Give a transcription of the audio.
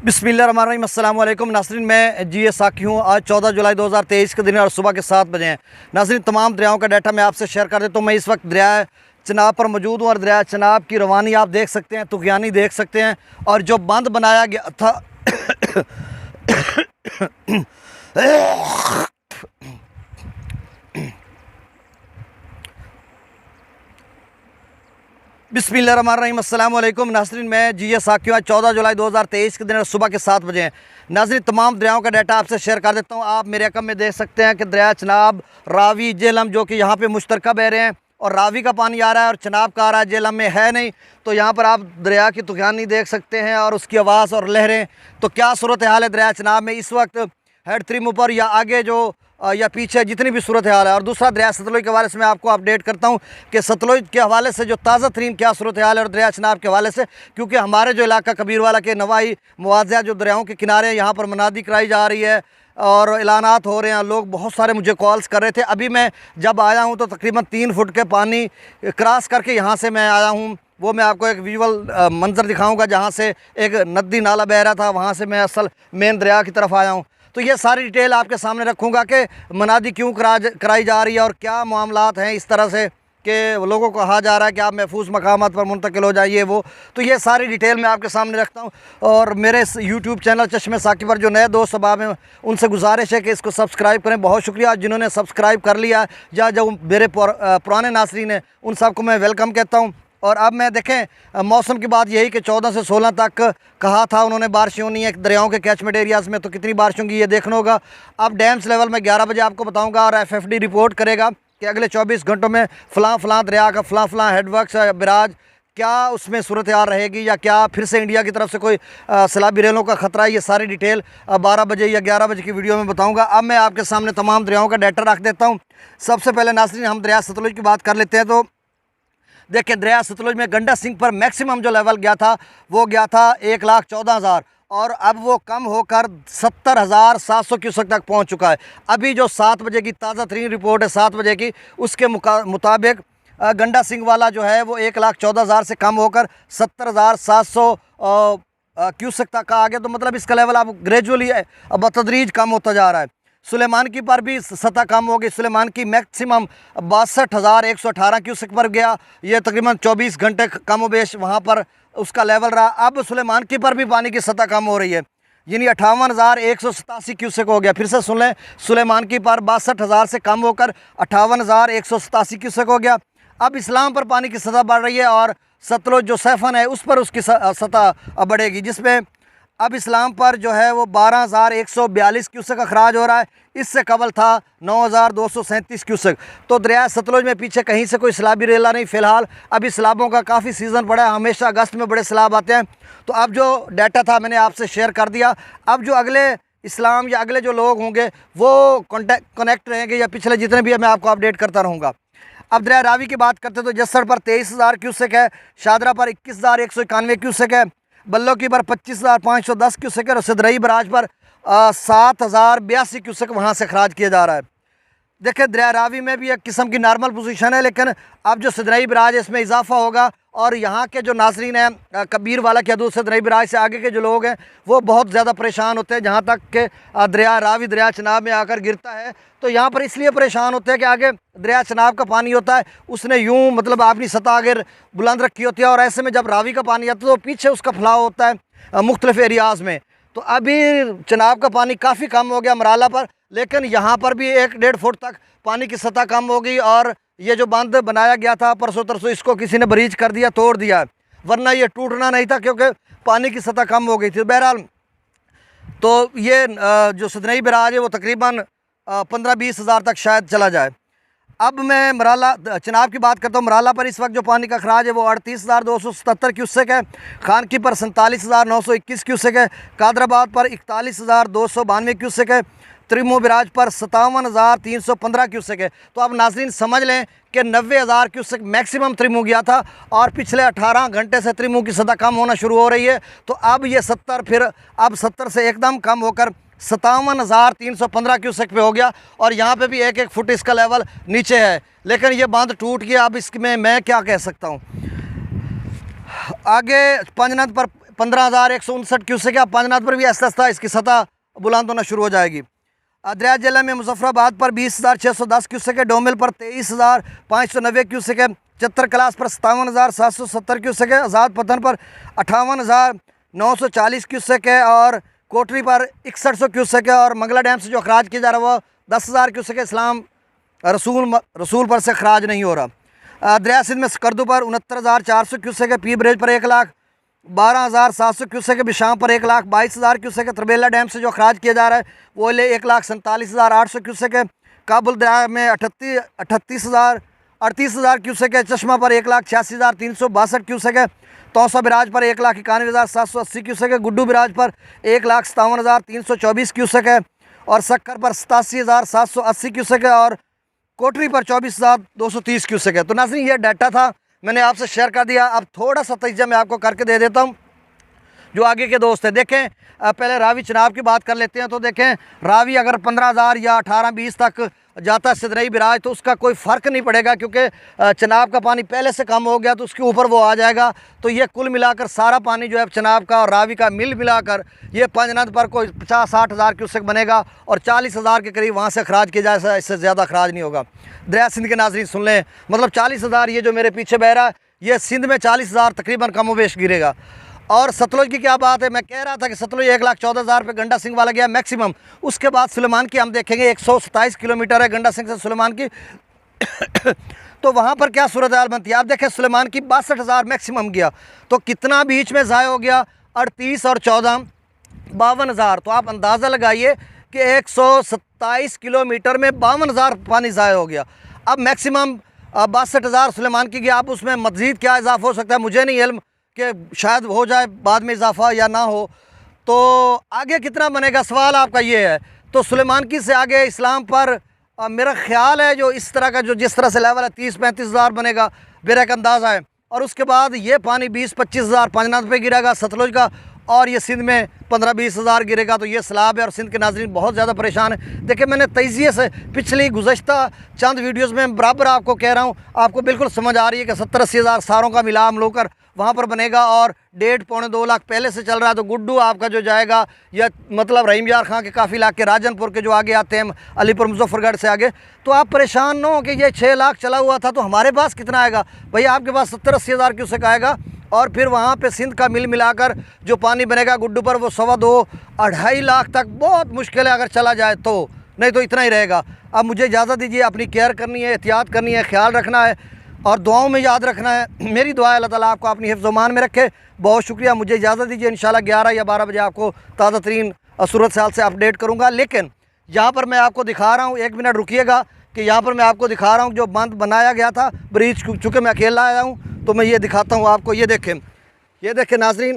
बिस्मिल्लाहिर्रहमानिर्रहीम। अस्सलाम वालेकुम नाज़रीन, मैं जी साकी हूँ। आज 14 जुलाई 2023 के दिन है और सुबह के 7 बजे हैं। नाज़रीन, तमाम दरियाओं का डाटा मैं आपसे शेयर कर देता हूँ। मैं इस वक्त दरिया चनाब पर मौजूद हूँ और दरिया चनाब की रवानी आप देख सकते हैं, तुग़यानी देख सकते हैं। और जो बंद बनाया गया था बिस्मिल्लाहिर्रहमानिर्रहीम। अस्सलाम वालेकुम नाज़रीन, मैं जी साकी हूँ। आज 14 जुलाई 2023 के दिन सुबह के 7 बजे हैं। नाज़रीन, तमाम दरियाओं का डाटा आपसे शेयर कर देता हूँ। आप मेरे रकम में देख सकते हैं कि दरिया चनाब, रावी, जेहलम जो कि यहाँ पे मुश्तरका बह रहे हैं और रावी का पानी आ रहा है और चनाब का आ रहा है, जेहलम में है नहीं। तो यहाँ पर आप दरिया की तुग़यानी देख सकते हैं और उसकी आवाज़ और लहरें। तो क्या सूरत हाल है दरिया चनाब में इस वक्त हेड थ्रीम ऊपर या आगे जो या पीछे जितनी भी सूरत हाल है। और दूसरा दरिया सतलुज के हवाले से मैं आपको अपडेट करता हूँ कि सतलुज के हवाले से जो ताज़ा तरीन क्या सूरत हाल है और दरिया चनाब के हवाले से, क्योंकि हमारे जो इलाका कबीरवाला के नवाही मुआवजा जो दरियाओं के किनारे यहाँ पर मनादी कराई जा रही है और ऐलानात हो रहे हैं। लोग बहुत सारे मुझे कॉल्स कर रहे थे। अभी मैं जब आया हूँ तो तकरीबन 3 फुट के पानी क्रॉस करके यहाँ से मैं आया हूँ। वो मैं आपको एक विजुअल मंज़र दिखाऊँगा जहाँ से एक नदी नाला बह रहा था, वहाँ से मैं असल मेन दरिया की तरफ आया हूँ। तो ये सारी डिटेल आपके सामने रखूँगा कि मनादी क्यों कराई जा रही है और क्या मामलात हैं इस तरह से कि लोगों को कहा जा रहा है कि आप महफूज मकामात पर मुंतकिल हो जाइए। वो तो ये सारी डिटेल मैं आपके सामने रखता हूँ। और मेरे इस यूट्यूब चैनल चश्मे साकी पर जो नए दोस्त सबाब हैं उनसे गुजारिश है कि इसको सब्सक्राइब करें। बहुत शुक्रिया जिन्होंने सब्सक्राइब कर लिया या जो मेरे पुराने नाज़रीन हैं उन सबको मैं वेलकम कहता हूँ। और अब मैं देखें मौसम की बात यही कि 14 से 16 तक कहा था उन्होंने बारिश होनी है दरियाओं के कैचमेंट एरियाज़ में। तो कितनी बारिश होंगी ये देखना होगा। अब डैम्स लेवल में 11 बजे आपको बताऊंगा और FFD रिपोर्ट करेगा कि अगले 24 घंटों में फ़लाँ दरिया का फ़लाँ हेडवर्क्स बराज क्या उसमें सूरत हाल रहेगी या क्या फिर से इंडिया की तरफ से कोई सैलाबी रेलों का ख़तरा है। ये सारी डिटेल 12 बजे या 11 बजे की वीडियो में बताऊंगा। अब मैं आपके सामने तमाम दरियाओं का डाटा रख देता हूँ। सबसे पहले नाज़रीन हम दरिया सतलुज की बात कर लेते हैं। तो देखिए दरिया सतलुज में गंडा सिंह पर मैक्सिमम जो लेवल गया था वो गया था 1,14,000 और अब वो कम होकर 70,700 क्यूसेक तक पहुंच चुका है। अभी जो 7 बजे की ताज़ा तरीन रिपोर्ट है 7 बजे की, उसके मुताबिक गंडा सिंह वाला जो है वो 1,14,000 से कम होकर 70,700 क्यूसेक तक आ गया। तो मतलब इसका लेवल अब ग्रेजुअली बतदरीज कम होता जा रहा है। सुलेमान की पर भी सतह कम हो गई। सुलेमान की मैक्सिमम 62,118 क्यूसेक पर गया। ये तकरीबन 24 घंटे कम बेश वहाँ पर उसका लेवल रहा। अब सुलेमान की पर भी पानी की सतह कम हो रही है, यानी 58,187 क्यूसेक हो गया। फिर से सुन लें, सुलेमान की पर 62,000 से कम होकर 58,187 क्यूसेक हो गया। अब इस्लाम पर पानी की सतह बढ़ रही है और सतलुज जो सैफन है उस पर उसकी सतह बढ़ेगी, जिसमें अब इस्लाम पर जो है वो 12,142 क्यूसेक अखराज हो रहा है। इससे कबल था 9,237 क्यूसेक। तो दरिया सतलुज में पीछे कहीं से कोई सैलाबी रेला नहीं फ़िलहाल। अभी सैलाबों का काफ़ी सीज़न पड़ा है, हमेशा अगस्त में बड़े सैलाब आते हैं। तो अब जो डाटा था मैंने आपसे शेयर कर दिया। अब जो अगले इस्लाम या अगले जो लोग होंगे वो कनेक्ट रहेंगे या पिछले जितने भी है मैं आपको अपडेट करता रहूँगा। अब दरिया रावी की बात करते तो जस्सर पर 23,000 क्यूसेक है, शादरा पर 21,191 क्यूसेक है, बल्लो की पर 25,510 क्यूसेक है और सदरई बराज पर 7,082 क्यूसेक वहाँ से खराज किया जा रहा है। देखिए दरिया रावी में भी एक किस्म की नॉर्मल पोजीशन है, लेकिन अब जो सदरई बराज है इसमें इजाफा होगा। और यहाँ के जो नाजरीन हैं कबीर वाला की हदूद सदरई बराज से आगे के जो लोग हैं वो बहुत ज़्यादा परेशान होते हैं। जहाँ तक कि दरिया रावी दरिया चनाब में आकर गिरता है तो यहाँ पर इसलिए परेशान होते हैं कि आगे दरिया चनाब का पानी होता है, उसने यूँ मतलब अपनी सतह आगे बुलंद रखी होती है और ऐसे में जब रावी का पानी आता है तो पीछे उसका फैलाव होता है मुख्तलिफ एरियाज़ में। तो अभी चनाब का पानी काफ़ी कम हो गया मराला पर, लेकिन यहाँ पर भी 1-1.5 फुट तक पानी की सतह कम हो गई। और ये जो बांध बनाया गया था परसों तरसों इसको किसी ने ब्रीच कर दिया, तोड़ दिया, वरना ये टूटना नहीं था क्योंकि पानी की सतह कम हो गई थी। बहरहाल तो ये जो सदनई बराज है वो तकरीबन 15-20 हज़ार तक शायद चला जाए। अब मैं मराला चनाब की बात करता हूँ। मराला पर इस वक्त जो पानी का खराज है वो 38,277 क्यूसेक है, खानकी पर 47,921 क्यूसेक है, कादराबाद पर 41,292 क्यूसेक है, त्रिमो बिराज पर 57,315 क्यूसेक है। तो अब नाजरीन समझ लें कि 90,000 क्यूसेक मैक्सिमम त्रिमो गया था और पिछले 18 घंटे से त्रिमो की सतह कम होना शुरू हो रही है। तो अब ये 70 फिर अब 70 से एकदम कम होकर 57,315 क्यूसेक पे हो गया। और यहाँ पे भी 1-1 फुट इसका लेवल नीचे है, लेकिन ये बांध टूट गया। अब इसमें मैं क्या कह सकता हूँ। आगे पंजनद पर 15,159 क्यूसेक है। पांचनाथ पर भी आहिस्ता आहिस्ता इसकी सतह बुलंद होना शुरू हो जाएगी। दरिया जिला में मुजफ्फराबाद पर 20,610 क्यूसेक है, डोमिल पर 23,590 क्यूसेक है, चतर क्लास पर 57,770 क्यूसेक है, आज़ाद पतन पर 58,940 क्यूसेक है और कोटरी पर 6100 क्यूसेक है और मंगला डैम से जो अखराज किया जा रहा है वो 10,000 क्यूसेक है। इस्लाम रसूल पर से अखराज नहीं हो रहा। दरिया सिंध में स्कर्दू पर 69,400 क्यूसेक है, पी ब्रिज पर 1,12,700 क्यूसेक है, बिशाम पर 1,22,000 क्यूसेक है, तरबेला डैम से जो अखराज किया जा रहा है वो 1,47,800 क्यूसेक है, काबुल दरिया में 38,000 क्यूसेक है, चश्मा पर 1,86,362 क्यूसेक है, तौसा बिराज पर 1,91,780 क्यूसेक है, गुड्डू बिराज पर 1,57,324 क्यूसेक है और सक्कर पर 87,780 क्यूसेक है और कोटरी पर 24,230 क्यूसेक है। तो नाज़रीन ये डाटा था, मैंने आपसे शेयर कर दिया। अब थोड़ा सा तजज़िया मैं आपको करके दे देता हूँ जो आगे के दोस्त हैं। देखें, पहले रावी चनाब की बात कर लेते हैं। तो देखें, रावी अगर 15,000 या 18-20 तक जाता है सिदरई बिराज तो उसका कोई फ़र्क नहीं पड़ेगा, क्योंकि चनाब का पानी पहले से कम हो गया तो उसके ऊपर वो आ जाएगा। तो ये कुल मिलाकर सारा पानी जो है चनाब का और रावी का मिल मिलाकर ये पांचनाथ पर कोई 50-60 हज़ार क्यूसेक बनेगा और 40,000 के करीब वहाँ से अखराज किया जाए, इससे ज़्यादा अखराज नहीं होगा। दरिया सिंध के नाज़रीन सुन लें, मतलब 40,000 ये जो मेरे पीछे बह रहा है ये सिंध में 40,000 तकरीबन कम वेश गिरेगा। और सतलुज की क्या बात है, मैं कह रहा था कि सतलुज 1,14,000 पे गंडा सिंह वाला गया मैक्सिमम। उसके बाद सुलेमान की हम देखेंगे 127 किलोमीटर है गंडा सिंह से सुलेमान की तो वहाँ पर क्या सूरत हाल बनती है आप देखें। सुलेमान की 62,000 मैक्सिमम गया, तो कितना बीच में ज़ाया हो गया, 38 और 14 52,000। तो आप अंदाज़ा लगाइए कि 127 किलोमीटर में 52,000 पानी ज़ाया हो गया। अब मैक्सिमम 62,000 सुलेमान की गया। अब उसमें मज़ीद क्या इजाफा हो सकता है मुझे नहीं इल्म, कि शायद हो जाए बाद में इजाफा या ना हो। तो आगे कितना बनेगा सवाल आपका ये है। तो सुलेमान की से आगे इस्लाम पर मेरा ख्याल है जो इस तरह का जो जिस तरह से लेवल है 30-35,000 बनेगा, मेरा एक अंदाज़ा है। और उसके बाद ये पानी 20-25,000 पांचनाथ पे गिरेगा सतलुज का और ये सिंध में 15-20,000 गिरेगा। तो ये सैलाब है और सिंध के नाज़रीन बहुत ज़्यादा परेशान है। देखिए, मैंने तेज़ी से पिछली गुज़श्ता चंद वीडियोज़ में बराबर आपको कह रहा हूँ, आपको बिल्कुल समझ आ रही है कि 70-80 हज़ार सारों का मिला हम लोकर वहाँ पर बनेगा और 1.5-2 लाख पहले से चल रहा है। तो गुड्डू आपका जो जाएगा या मतलब रहीम यार खां के काफ़ी इलाके राजनपुर के जो आगे आते हैं अलीपुर मुजफ्फरगढ़ से आगे, तो आप परेशान ना हो कि ये 6 लाख चला हुआ था तो हमारे पास कितना आएगा। भैया आपके पास 70-80 हज़ार क्यूसेक आएगा और फिर वहाँ पे सिंध का मिल मिलाकर जो पानी बनेगा गुड्डू पर वो 2.25-2.5 लाख तक बहुत मुश्किल है अगर चला जाए तो, नहीं तो इतना ही रहेगा। अब मुझे इजाज़त दीजिए, अपनी केयर करनी है, एहतियात करनी है, ख्याल रखना है और दुआओं में याद रखना है। मेरी दुआ है अल्लाह ताला आपको अपनी हिफ्ज़-ओ-मान में रखे। बहुत शुक्रिया, मुझे इजाज़त दीजिए। इंशाल्लाह 11 या 12 बजे आपको ताज़ा तरीन सूरत हाल से अपडेट करूँगा। लेकिन यहाँ पर मैं आपको दिखा रहा हूँ, 1 मिनट रुकिएगा, कि यहाँ पर मैं आपको दिखा रहा हूँ जो बंद बनाया गया था ब्रिज, चूँकि मैं अकेला आया हूँ तो मैं ये दिखाता हूँ आपको। ये देखें नाज़रीन,